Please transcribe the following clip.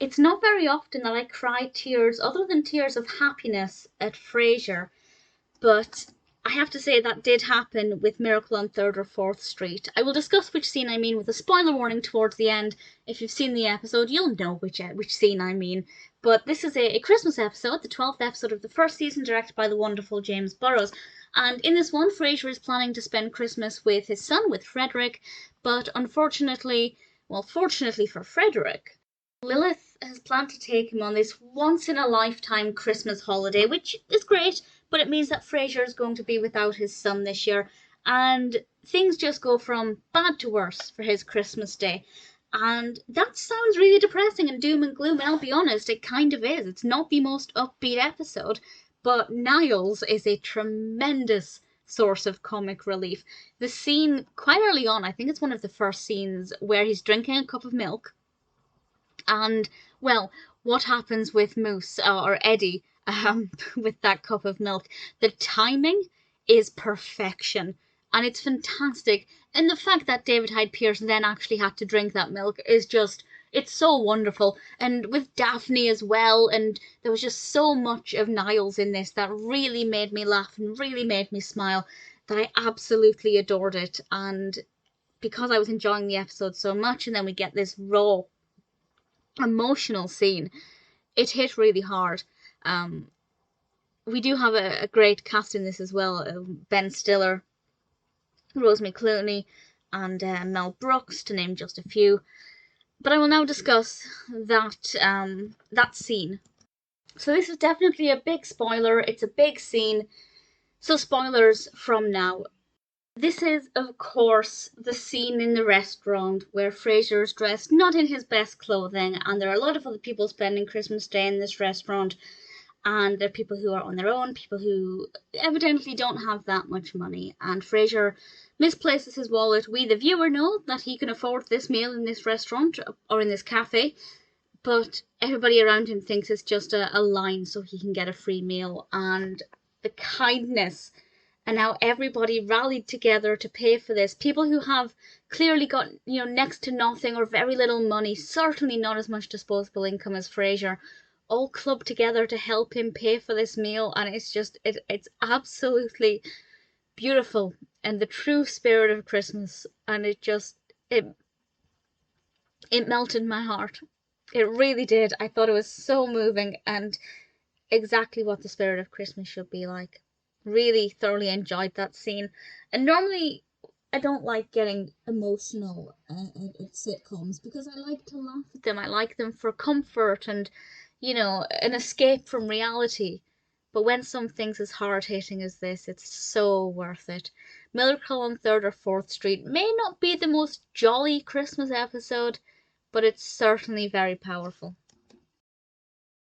It's not very often that I cry tears, other than tears of happiness, at Frasier, but I have to say that did happen with Miracle on 3rd or 4th Street. I will discuss which scene I mean with a spoiler warning towards the end. If you've seen the episode, you'll know which scene I mean. But this is a Christmas episode, the 12th episode of the first season, directed by the wonderful James Burrows. And in this one, Frasier is planning to spend Christmas with his son, with Frederick, but unfortunately, well, fortunately for Frederick, Lilith has planned to take him on this once-in-a-lifetime Christmas holiday, which is great, but it means that Frasier is going to be without his son this year, and things just go from bad to worse for his Christmas day. And that sounds really depressing and doom and gloom, and I'll be honest, it kind of is. It's not the most upbeat episode, but Niles is a tremendous source of comic relief. The scene quite early on, I think it's one of the first scenes, where he's drinking a cup of milk, and, well, what happens with Moose, or Eddie, with that cup of milk? The timing is perfection, and it's fantastic. And the fact that David Hyde Pierce then actually had to drink that milk is just, it's so wonderful. And with Daphne as well, and there was just so much of Niles in this that really made me laugh and really made me smile, that I absolutely adored it. And because I was enjoying the episode so much, and then we get this raw emotional scene, it hit really hard. We do have a great cast in this as well. Ben Stiller, Rosemary Clooney, and Mel Brooks, to name just a few. But I will now discuss that scene. So this is definitely a big spoiler. It's a big scene. So spoilers from now. This is, of course, the scene in the restaurant where Frasier is dressed not in his best clothing, and there are a lot of other people spending Christmas Day in this restaurant, and there are people who are on their own, people who evidently don't have that much money, and Frasier misplaces his wallet. We, the viewer, know that he can afford this meal in this restaurant or in this cafe, but everybody around him thinks it's just a line so he can get a free meal, and the kindness and how everybody rallied together to pay for this. People who have clearly got, next to nothing or very little money, certainly not as much disposable income as Frasier, all clubbed together to help him pay for this meal, and it's just, it's absolutely beautiful and the true spirit of Christmas, and it melted my heart. It really did. I thought it was so moving and exactly what the spirit of Christmas should be like. Really thoroughly enjoyed that scene. And normally I don't like getting emotional at sitcoms because I like to laugh at them. I like them for comfort and, an escape from reality. But when something's as hard-hitting as this, it's so worth it. Miracle on 3rd or 4th Street may not be the most jolly Christmas episode, but it's certainly very powerful.